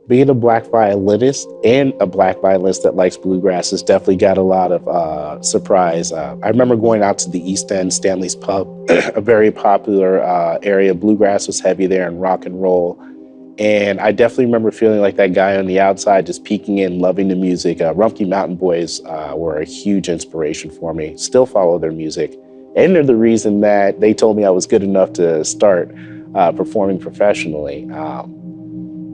Being a black violinist and a black violinist that likes bluegrass has definitely got a lot of surprise. I remember going out to the East End, Stanley's Pub, a very popular area. Bluegrass was heavy there and rock and roll. And I definitely remember feeling like that guy on the outside, just peeking in, loving the music. Rumpke Mountain Boys were a huge inspiration for me. Still follow their music. And they're the reason that they told me I was good enough to start performing professionally.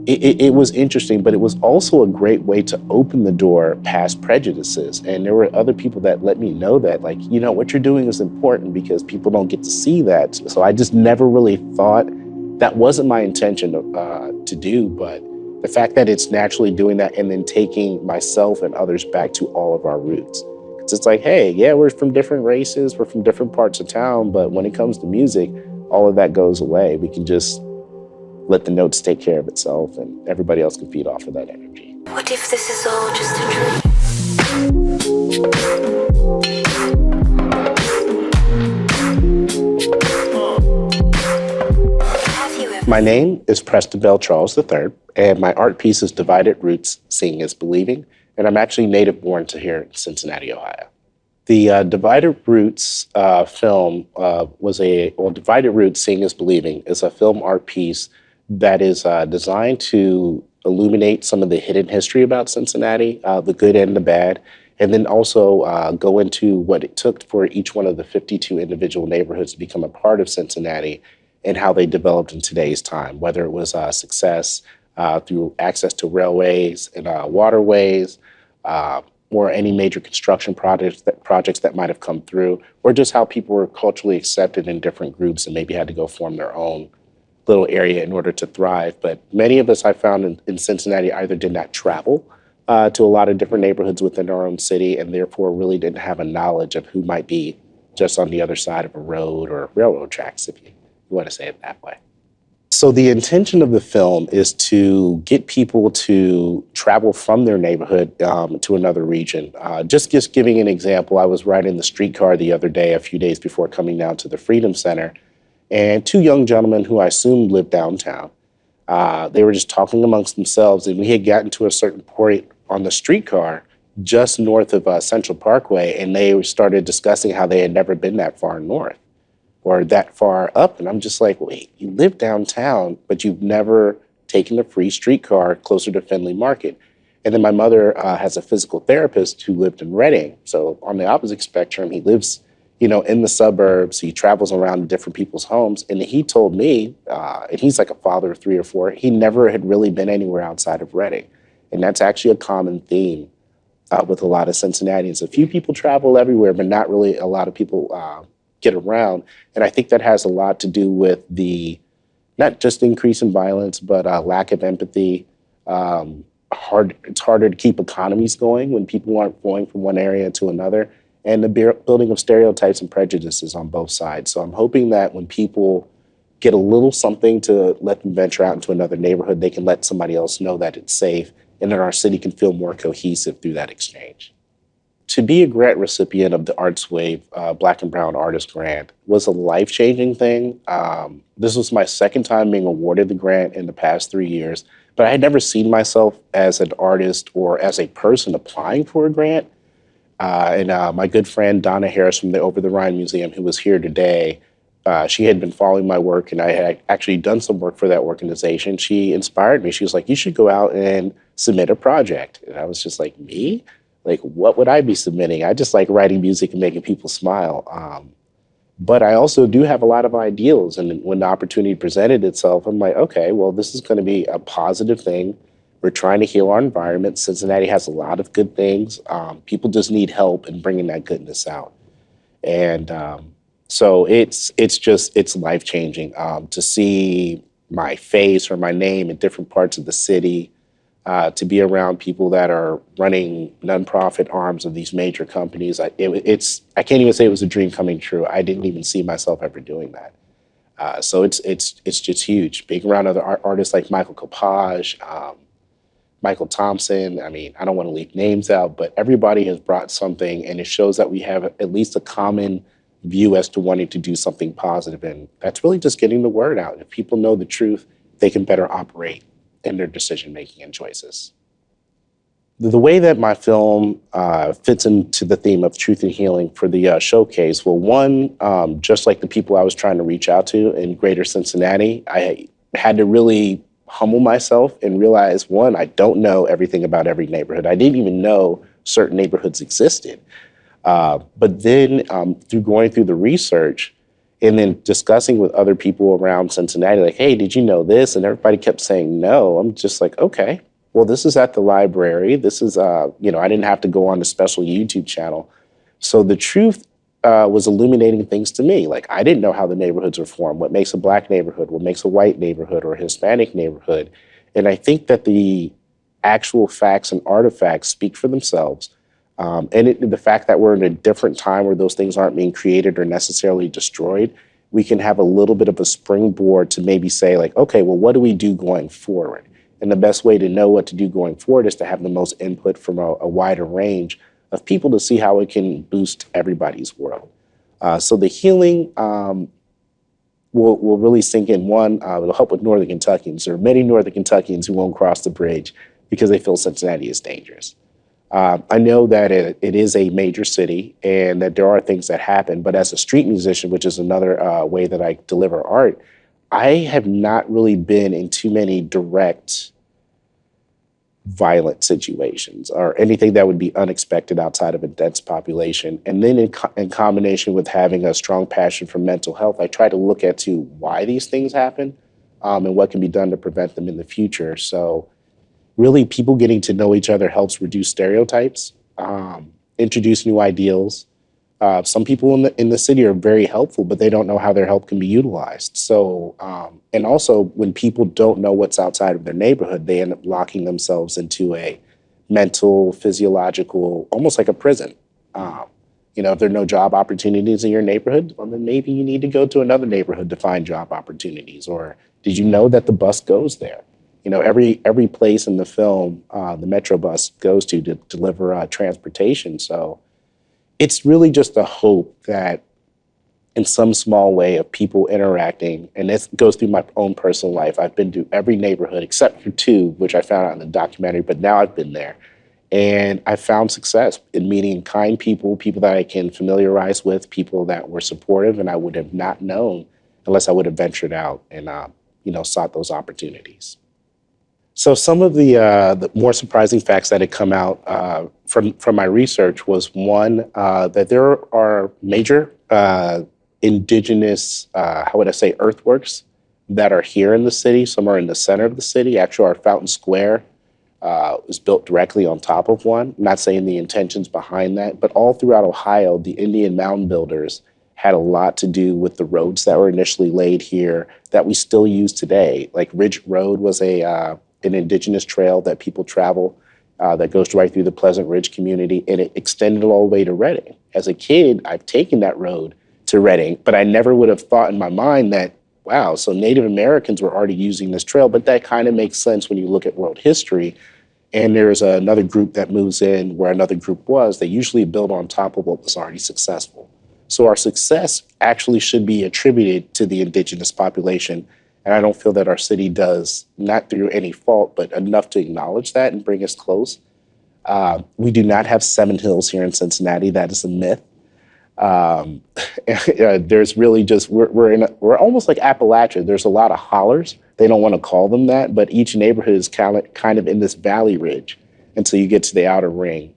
It was interesting, but it was also a great way to open the door past prejudices. And there were other people that let me know that, like, you know, what you're doing is important because people don't get to see that. So I just never really thought that wasn't my intention to do, but the fact that it's naturally doing that and then taking myself and others back to all of our roots. Because it's like, hey, yeah, we're from different races, we're from different parts of town, but when it comes to music, all of that goes away. We can just let the notes take care of itself and everybody else can feed off of that energy. What if this is all just a dream? My name is Preston Bell Charles III, and my art piece is Divided Roots, Seeing is Believing, and I'm actually native born to here in Cincinnati, Ohio. The Divided Roots film Divided Roots, Seeing is Believing is a film art piece that is designed to illuminate some of the hidden history about Cincinnati, the good and the bad, and then also go into what it took for each one of the 52 individual neighborhoods to become a part of Cincinnati and how they developed in today's time, whether it was success through access to railways and waterways, or any major construction projects that might have come through, or just how people were culturally accepted in different groups and maybe had to go form their own little area in order to thrive. But many of us I found in Cincinnati either did not travel to a lot of different neighborhoods within our own city and therefore really didn't have a knowledge of who might be just on the other side of a road or railroad tracks, if you want to say it that way. So the intention of the film is to get people to travel from their neighborhood to another region. Just giving an example, I was riding the streetcar the other day, a few days before coming down to the Freedom Center, and two young gentlemen who I assumed lived downtown, they were just talking amongst themselves, and we had gotten to a certain point on the streetcar just north of Central Parkway, and they started discussing how they had never been that far north or that far up. And I'm just like, wait, you live downtown, but you've never taken a free streetcar closer to Findlay Market. And then my mother has a physical therapist who lived in Reading. So on the opposite spectrum, he lives in the suburbs. He travels around to different people's homes. And he told me, and he's like a father of 3 or 4, he never had really been anywhere outside of Reading. And that's actually a common theme with a lot of Cincinnatians. A few people travel everywhere, but not really a lot of people get around. And I think that has a lot to do with the, not just increase in violence, but lack of empathy. It's harder to keep economies going when people aren't going from one area to another. And the building of stereotypes and prejudices on both sides. So I'm hoping that when people get a little something to let them venture out into another neighborhood, they can let somebody else know that it's safe and that our city can feel more cohesive through that exchange. To be a grant recipient of the ArtsWave Black and Brown Artist Grant was a life-changing thing. This was my second time being awarded the grant in the past 3 years, but I had never seen myself as an artist or as a person applying for a grant. And my good friend Donna Harris from the Over the Rhine Museum, who was here today, she had been following my work, and I had actually done some work for that organization. She inspired me. She was like, you should go out and submit a project. And I was just like, me? Like, what would I be submitting? I just like writing music and making people smile. But I also do have a lot of ideals. And when the opportunity presented itself, I'm like, okay, well, this is going to be a positive thing. We're trying to heal our environment. Cincinnati has a lot of good things. People just need help in bringing that goodness out. And so it's life-changing to see my face or my name in different parts of the city, to be around people that are running nonprofit arms of these major companies. I can't even say it was a dream coming true. I didn't even see myself ever doing that. So it's just huge. Being around other artists like Michael Kopage, Michael Thompson. I mean, I don't want to leave names out, but everybody has brought something, and it shows that we have at least a common view as to wanting to do something positive. And that's really just getting the word out. If people know the truth, they can better operate in their decision-making and choices. The way that my film fits into the theme of truth and healing for the showcase, well, one, just like the people I was trying to reach out to in greater Cincinnati, I had to really humble myself and realize, one, I don't know everything about every neighborhood. I didn't even know certain neighborhoods existed. But then through going through the research and then discussing with other people around Cincinnati, like, hey, did you know this? And everybody kept saying no. I'm just like, okay, well, this is at the library. This is, I didn't have to go on a special YouTube channel. So the truth was illuminating things to me. Like, I didn't know how the neighborhoods are formed, what makes a Black neighborhood, what makes a white neighborhood or a Hispanic neighborhood. And I think that the actual facts and artifacts speak for themselves. The fact that we're in a different time where those things aren't being created or necessarily destroyed, we can have a little bit of a springboard to maybe say, like, okay, well, what do we do going forward? And the best way to know what to do going forward is to have the most input from a wider range of people to see how it can boost everybody's world. So the healing will really sink in. One, it'll help with Northern Kentuckians. There are many Northern Kentuckians who won't cross the bridge because they feel Cincinnati is dangerous. I know that it is a major city and that there are things that happen, but as a street musician, which is another way that I deliver art, I have not really been in too many direct violent situations or anything that would be unexpected outside of a dense population. And then in combination with having a strong passion for mental health, I try to look at why these things happen and what can be done to prevent them in the future. So really, people getting to know each other helps reduce stereotypes, introduce new ideals. Some people in the city are very helpful, but they don't know how their help can be utilized. So, and also when people don't know what's outside of their neighborhood, they end up locking themselves into a mental, physiological, almost like a prison. If there are no job opportunities in your neighborhood, well, then maybe you need to go to another neighborhood to find job opportunities. Or did you know that the bus goes there? Every place in the film, the Metro bus goes to deliver transportation. So it's really just a hope that in some small way of people interacting, and this goes through my own personal life. I've been to every neighborhood except for two, which I found out in the documentary, but now I've been there. And I found success in meeting kind people, people that I can familiarize with, people that were supportive and I would have not known unless I would have ventured out and sought those opportunities. So some of the more surprising facts that had come out from my research was one, that there are major indigenous, earthworks that are here in the city. Some are in the center of the city. Actually, our Fountain Square was built directly on top of one. I'm not saying the intentions behind that, but all throughout Ohio, the Indian mound builders had a lot to do with the roads that were initially laid here that we still use today. Like Ridge Road was an indigenous trail that people travel that goes right through the Pleasant Ridge community, and it extended all the way to Reading. As a kid, I've taken that road to Reading, but I never would have thought in my mind that, wow, so Native Americans were already using this trail, but that kind of makes sense when you look at world history. And there's another group that moves in where another group was. They usually build on top of what was already successful. So our success actually should be attributed to the indigenous population. And I don't feel that our city does, not through any fault, but enough to acknowledge that and bring us close. We do not have 7 hills here in Cincinnati. That is a myth. There's really just, we're almost like Appalachia. There's a lot of hollers. They don't want to call them that, but each neighborhood is kind of in this valley ridge until you get to the outer ring.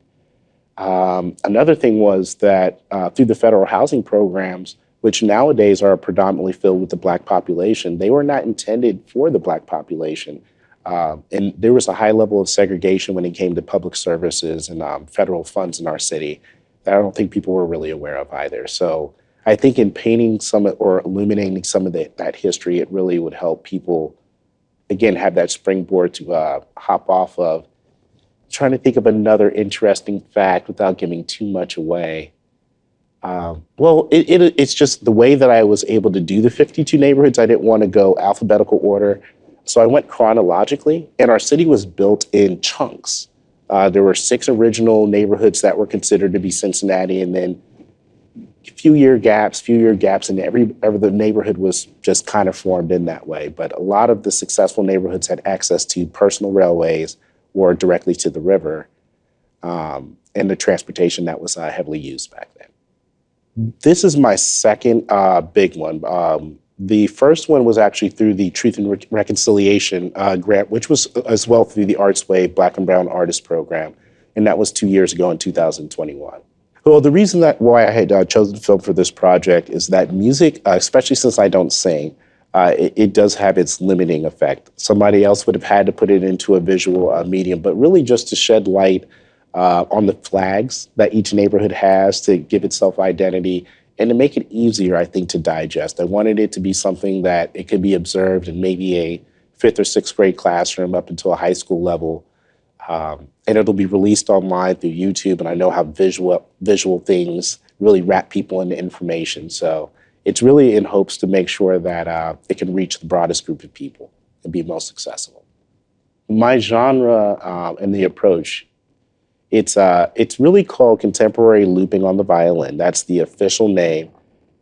Another thing was that through the federal housing programs, which nowadays are predominantly filled with the Black population, they were not intended for the Black population. And there was a high level of segregation when it came to public services and federal funds in our city that I don't think people were really aware of either. So I think in painting or illuminating some of that history, it really would help people, again, have that springboard to hop off of. Trying to think of another interesting fact without giving too much away. It's just the way that I was able to do the 52 neighborhoods. I didn't want to go alphabetical order. So I went chronologically, and our city was built in chunks. There were 6 original neighborhoods that were considered to be Cincinnati, and then few year gaps, and every the neighborhood was just kind of formed in that way. But a lot of the successful neighborhoods had access to personal railways or directly to the river, and the transportation that was heavily used back then. This is my second big one. The first one was actually through the Truth and Reconciliation grant, which was as well through the ArtsWave Black and Brown Artist Program, and that was 2 years ago in 2021. Well, the reason why I had chosen film for this project is that music, especially since I don't sing, it does have its limiting effect. Somebody else would have had to put it into a visual medium, but really just to shed light on the flags that each neighborhood has to give itself identity and to make it easier, I think, to digest. I wanted it to be something that it could be observed in maybe a 5th or 6th grade classroom up until a high school level. And it'll be released online through YouTube, and I know how visual things really wrap people into information. So it's really in hopes to make sure that it can reach the broadest group of people and be most accessible. My genre and the approach, it's really called contemporary looping on the violin. That's the official name.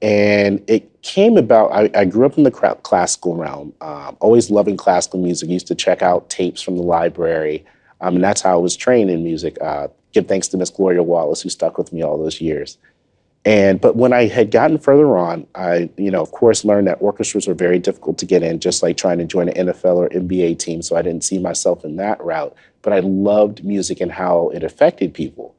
And it came about, I grew up in the classical realm, always loving classical music. I used to check out tapes from the library. And that's how I was trained in music. Give thanks to Miss Gloria Wallace, who stuck with me all those years. But when I had gotten further on, I, of course, learned that orchestras are very difficult to get in, just like trying to join an NFL or NBA team. So I didn't see myself in that route. But I loved music and how it affected people.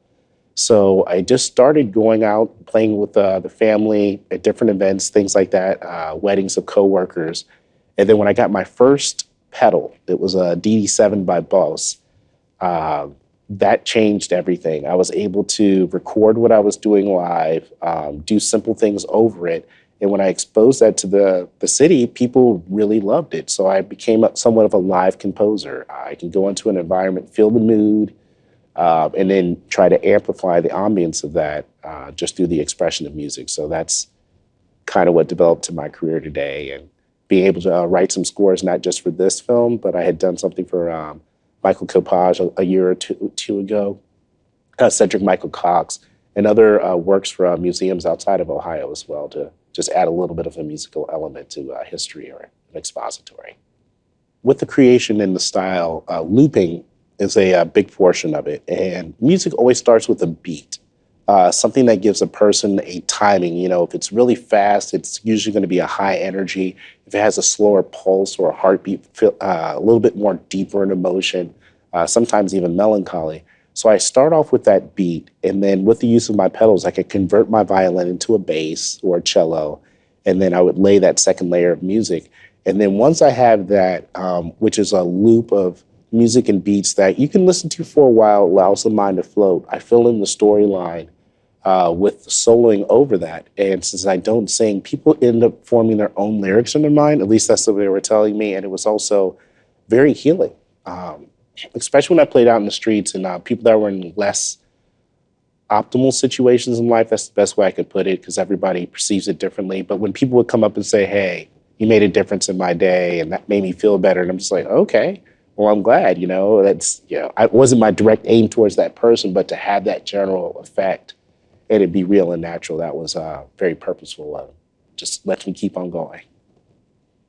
So I just started going out, playing with the family at different events, things like that, weddings of coworkers. And then when I got my first pedal, it was a DD7 by Boss. That changed everything. I was able to record what I was doing live, do simple things over it. And when I exposed that to the city, people really loved it. So I became somewhat of a live composer. I can go into an environment, feel the mood, and then try to amplify the ambience of that just through the expression of music. So that's kind of what developed to my career today. And being able to write some scores, not just for this film, but I had done something for Michael Copage a year or two ago, Cedric Michael Cox, and other works for museums outside of Ohio as well, to just add a little bit of a musical element to history or an expository. With the creation and the style, looping is a big portion of it. And music always starts with a beat, something that gives a person a timing. If it's really fast, it's usually going to be a high energy. If it has a slower pulse or a heartbeat, a little bit more deeper in emotion, sometimes even melancholy. So I start off with that beat, and then with the use of my pedals, I could convert my violin into a bass or a cello, and then I would lay that second layer of music. And then once I have that, which is a loop of music and beats that you can listen to for a while, allows the mind to float, I fill in the storyline with soloing over that. And since I don't sing, people end up forming their own lyrics in their mind. At least that's what they were telling me. And it was also very healing, especially when I played out in the streets and people that were in less optimal situations in life. That's the best way I could put it, because everybody perceives it differently. But when people would come up and say, hey, you made a difference in my day, and that made me feel better. And I'm just like, okay, well, I'm glad, it wasn't my direct aim towards that person, but to have that general effect and it be real and natural, that was very purposeful. Just lets me keep on going.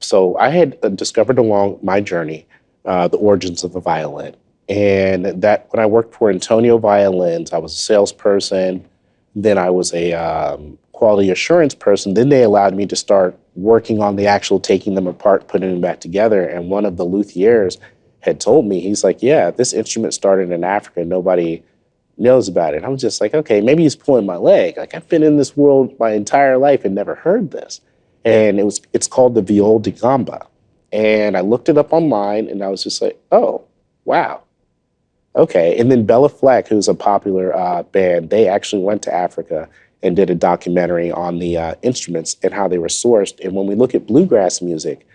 So I had discovered along my journey the origins of the violin. And that when I worked for Antonio Violins, I was a salesperson. Then I was a quality assurance person. Then they allowed me to start working on the actual taking them apart, putting them back together. And one of the luthiers had told me, he's like, yeah, this instrument started in Africa. Nobody knows about it. I was just like, okay, maybe he's pulling my leg. Like, I've been in this world my entire life and never heard this. And it's called the viol de gamba. And I looked it up online and I was just like, oh, wow. Okay. And then Bella Fleck, who's a popular band, they actually went to Africa and did a documentary on the instruments and how they were sourced. And when we look at bluegrass music,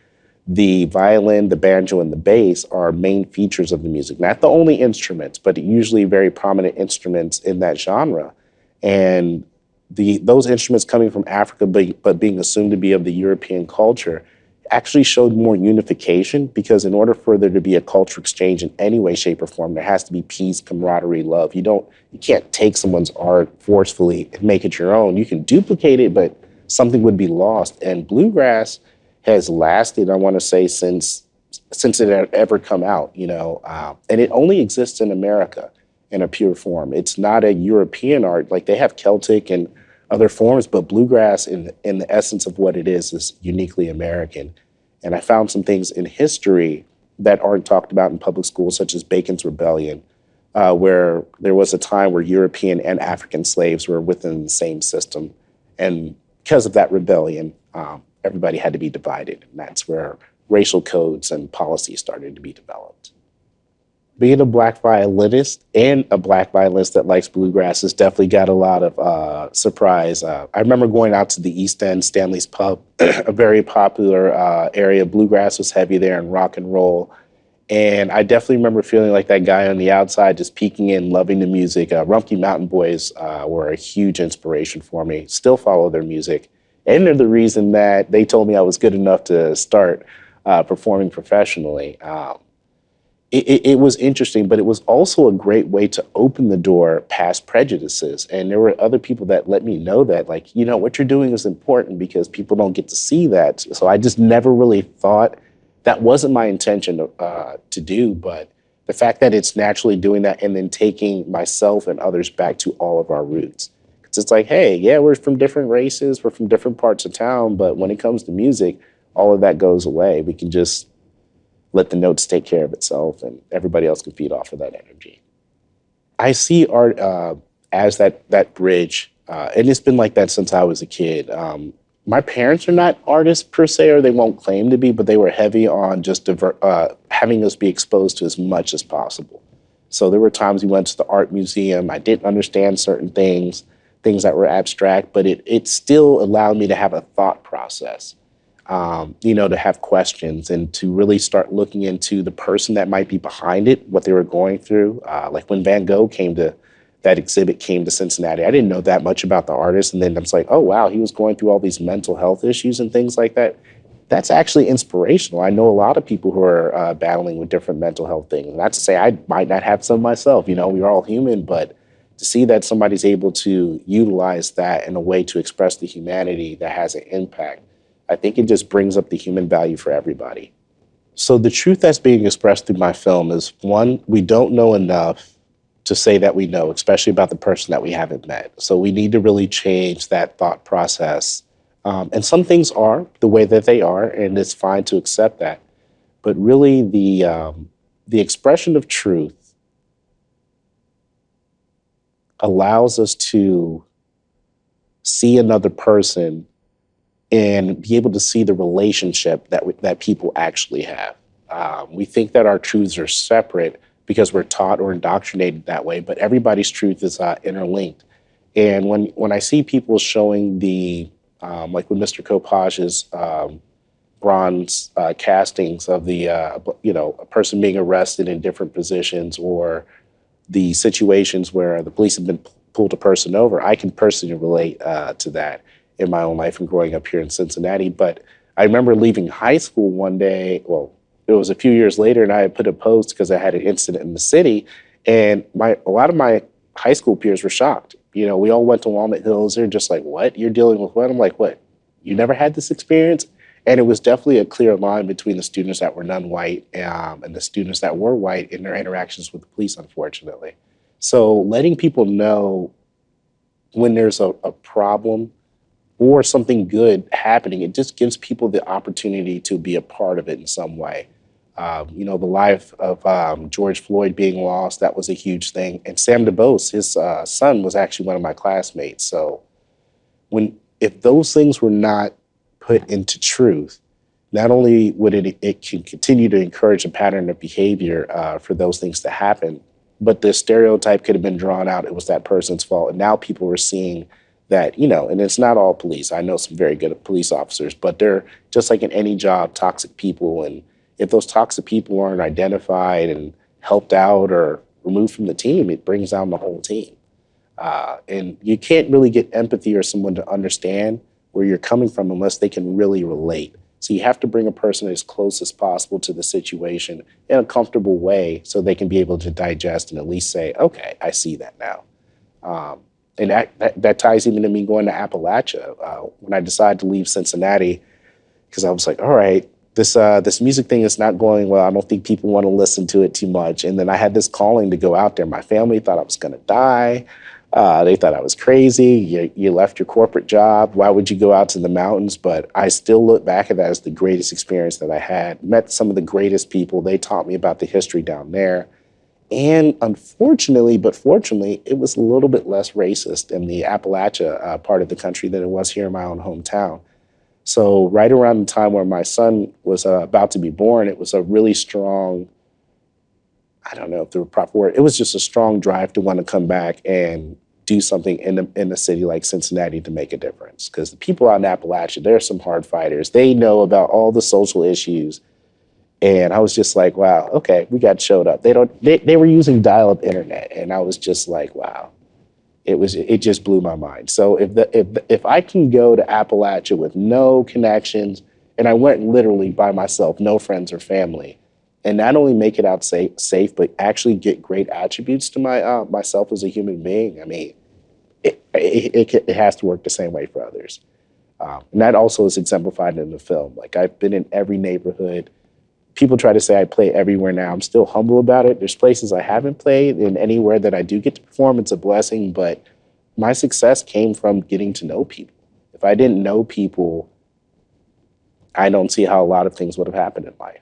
the violin, the banjo, and the bass are main features of the music. Not the only instruments, but usually very prominent instruments in that genre. And those instruments coming from Africa, but being assumed to be of the European culture, actually showed more unification because in order for there to be a culture exchange in any way, shape, or form, there has to be peace, camaraderie, love. You can't take someone's art forcefully and make it your own. You can duplicate it, but something would be lost. And bluegrass has lasted, I want to say, since it had ever come out, and it only exists in America in a pure form. It's not a European art. Like they have Celtic and other forms, but bluegrass in the essence of what it is uniquely American. And I found some things in history that aren't talked about in public schools, such as Bacon's Rebellion, where there was a time where European and African slaves were within the same system. And because of that rebellion, everybody had to be divided. And that's where racial codes and policies started to be developed. Being a Black violinist and a Black violinist that likes bluegrass has definitely got a lot of surprise. I remember going out to the East End, Stanley's Pub, a very popular area. Bluegrass was heavy there and rock and roll. And I definitely remember feeling like that guy on the outside, just peeking in, loving the music. Rumpke Mountain Boys were a huge inspiration for me. Still follow their music. And they're the reason that they told me I was good enough to start performing professionally. It was interesting, but it was also a great way to open the door past prejudices. And there were other people that let me know that, like, what you're doing is important because people don't get to see that. So I just never really thought that wasn't my intention to do. But the fact that it's naturally doing that and then taking myself and others back to all of our roots. Because it's like, hey, yeah, we're from different races, we're from different parts of town. But when it comes to music, all of that goes away. We can just let the notes take care of itself and everybody else can feed off of that energy. I see art as that bridge, and it's been like that since I was a kid. My parents are not artists per se, or they won't claim to be, but they were heavy on just having us be exposed to as much as possible. So there were times we went to the art museum, I didn't understand certain things that were abstract, but it still allowed me to have a thought process. To have questions and to really start looking into the person that might be behind it, what they were going through. Like when Van Gogh that exhibit came to Cincinnati, I didn't know that much about the artist. And then I was like, oh, wow, he was going through all these mental health issues and things like that. That's actually inspirational. I know a lot of people who are battling with different mental health things. Not to say I might not have some myself, we're all human, but to see that somebody's able to utilize that in a way to express the humanity that has an impact, I think it just brings up the human value for everybody. So the truth that's being expressed through my film is, one, we don't know enough to say that we know, especially about the person that we haven't met. So we need to really change that thought process. And some things are the way that they are, and it's fine to accept that. But really the expression of truth allows us to see another person and be able to see the relationship that people actually have. We think that our truths are separate because we're taught or indoctrinated that way, but everybody's truth is interlinked. And when I see people showing like with Mr. Copage's bronze castings of a person being arrested in different positions, or the situations where the police have been pulled a person over, I can personally relate to that in my own life and growing up here in Cincinnati. But I remember leaving high school one day, well, it was a few years later, and I had put a post because I had an incident in the city, and a lot of my high school peers were shocked. We all went to Walnut Hills. They're just like, what? You're dealing with what? I'm like, what? You never had this experience? And it was definitely a clear line between the students that were non-white and the students that were white in their interactions with the police, unfortunately. So letting people know when there's a problem or something good happening, it just gives people the opportunity to be a part of it in some way. The life of George Floyd being lost, that was a huge thing. And Sam DuBose, his son, was actually one of my classmates. So if those things were not put into truth, not only would it can continue to encourage a pattern of behavior for those things to happen, but the stereotype could have been drawn out. It was that person's fault. And now people were seeing that, and it's not all police. I know some very good police officers, but they're just like in any job, toxic people. And if those toxic people aren't identified and helped out or removed from the team, it brings down the whole team. And you can't really get empathy or someone to understand where you're coming from unless they can really relate So you have to bring a person as close as possible to the situation in a comfortable way so they can be able to digest and at least say, okay, I see that now. And that ties even to me going to Appalachia. When I decided to leave Cincinnati, because I was like, all right, this music thing is not going well. I don't think people want to listen to it too much. And then I had this calling to go out there. My family thought I was going to die. They thought I was crazy. You left your corporate job. Why would you go out to the mountains? But I still look back at that as the greatest experience that I had. Met some of the greatest people. They taught me about the history down there. And unfortunately, but fortunately, it was a little bit less racist in the Appalachia part of the country than it was here in my own hometown. So right around the time where my son was about to be born, it was a really strong, I don't know if the proper word, it was just a strong drive to want to come back and do something in a city like Cincinnati to make a difference. Because the people out in Appalachia, they're some hard fighters. They know about all the social issues. And I was just like, wow, okay, we got showed up. They were using dial-up internet. And I was just like, wow, it just blew my mind. So if I can go to Appalachia with no connections, and I went literally by myself, no friends or family, and not only make it out safe, but actually get great attributes to myself as a human being, I mean, it has to work the same way for others. And that also is exemplified in the film. Like, I've been in every neighborhood. People try to say I play everywhere now. I'm still humble about it. There's places I haven't played, and anywhere that I do get to perform, it's a blessing. But my success came from getting to know people. If I didn't know people, I don't see how a lot of things would have happened in life.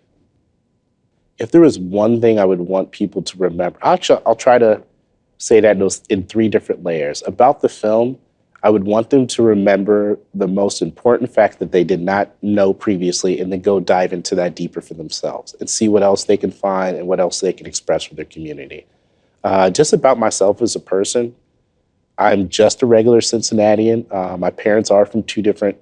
If there was one thing I would want people to remember, I'll try to say that in three different layers. About the film, I would want them to remember the most important fact that they did not know previously, and then go dive into that deeper for themselves and see what else they can find and what else they can express for their community. Just about myself as a person, I'm just a regular Cincinnatian. My parents are from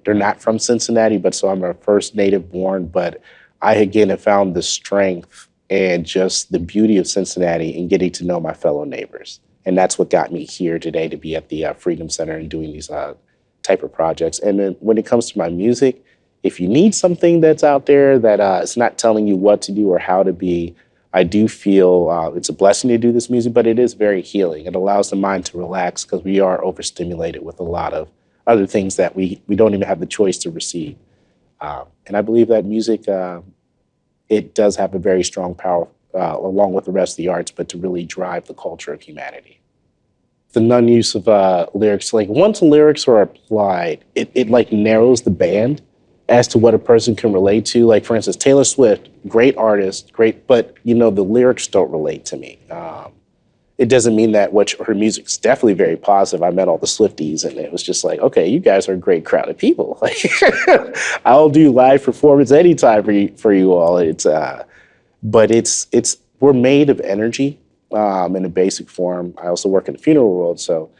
they're not from Cincinnati, but so I'm a first native born, but I again have found the strength and just the beauty of Cincinnati in getting to know my fellow neighbors. And that's what got me here today to be at the Freedom Center and doing these type of projects. And then when it comes to my music, if you need something that's out there that is not telling you what to do or how to be, I do feel it's a blessing to do this music, but it is very healing. It allows the mind to relax because we are overstimulated with a lot of other things that we don't even have the choice to receive. And I believe that music, it does have a very strong power along with the rest of the arts, but to really drive the culture of humanity. The non-use of lyrics, like once lyrics are applied, it like narrows the band as to what a person can relate to. Like, for instance, Taylor Swift, great artist, great, but the lyrics don't relate to me. It doesn't mean that her music's definitely very positive. I met all the Swifties, and it was just like, okay, you guys are a great crowd of people. Like, I'll do live performance anytime for you all. But we're made of energy in a basic form. I also work in the funeral world, so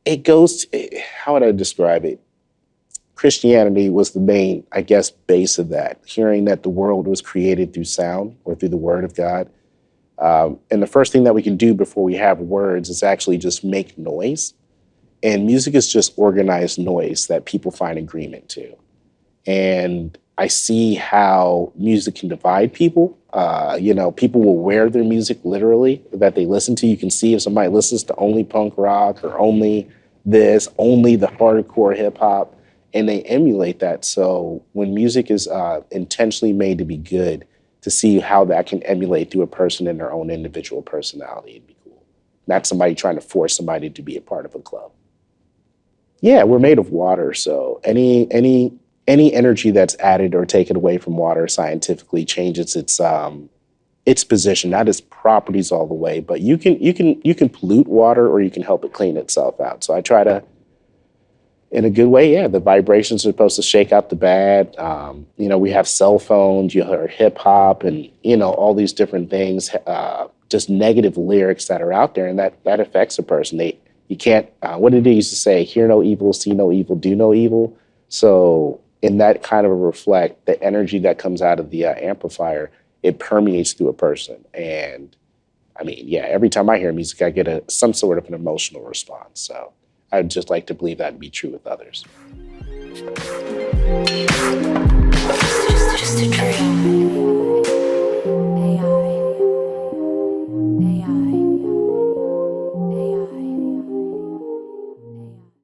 it goes to, how would I describe it? Christianity was the main, I guess, base of that, hearing that the world was created through sound or through the word of God. And the first thing that we can do before we have words is actually just make noise. And music is just organized noise that people find agreement to. And I see how music can divide people. People will wear their music literally that they listen to. You can see if somebody listens to only punk rock or only this, only the hardcore hip hop, and they emulate that. So when music is intentionally made to be good, to see how that can emulate through a person in their own individual personality, it'd be cool. Not somebody trying to force somebody to be a part of a club. Yeah, we're made of water, so any energy that's added or taken away from water scientifically changes its position, not its properties all the way, but you can pollute water or you can help it clean itself out. So I try to, in a good way, the vibrations are supposed to shake out the bad. We have cell phones, you hear hip hop, and all these different things, just negative lyrics that are out there, and that affects a person. You can't. What did they used to say? Hear no evil, see no evil, do no evil. So in that kind of a reflect, the energy that comes out of the amplifier, it permeates through a person. And I mean, every time I hear music, I get some sort of an emotional response. So I'd just like to believe that'd be true with others.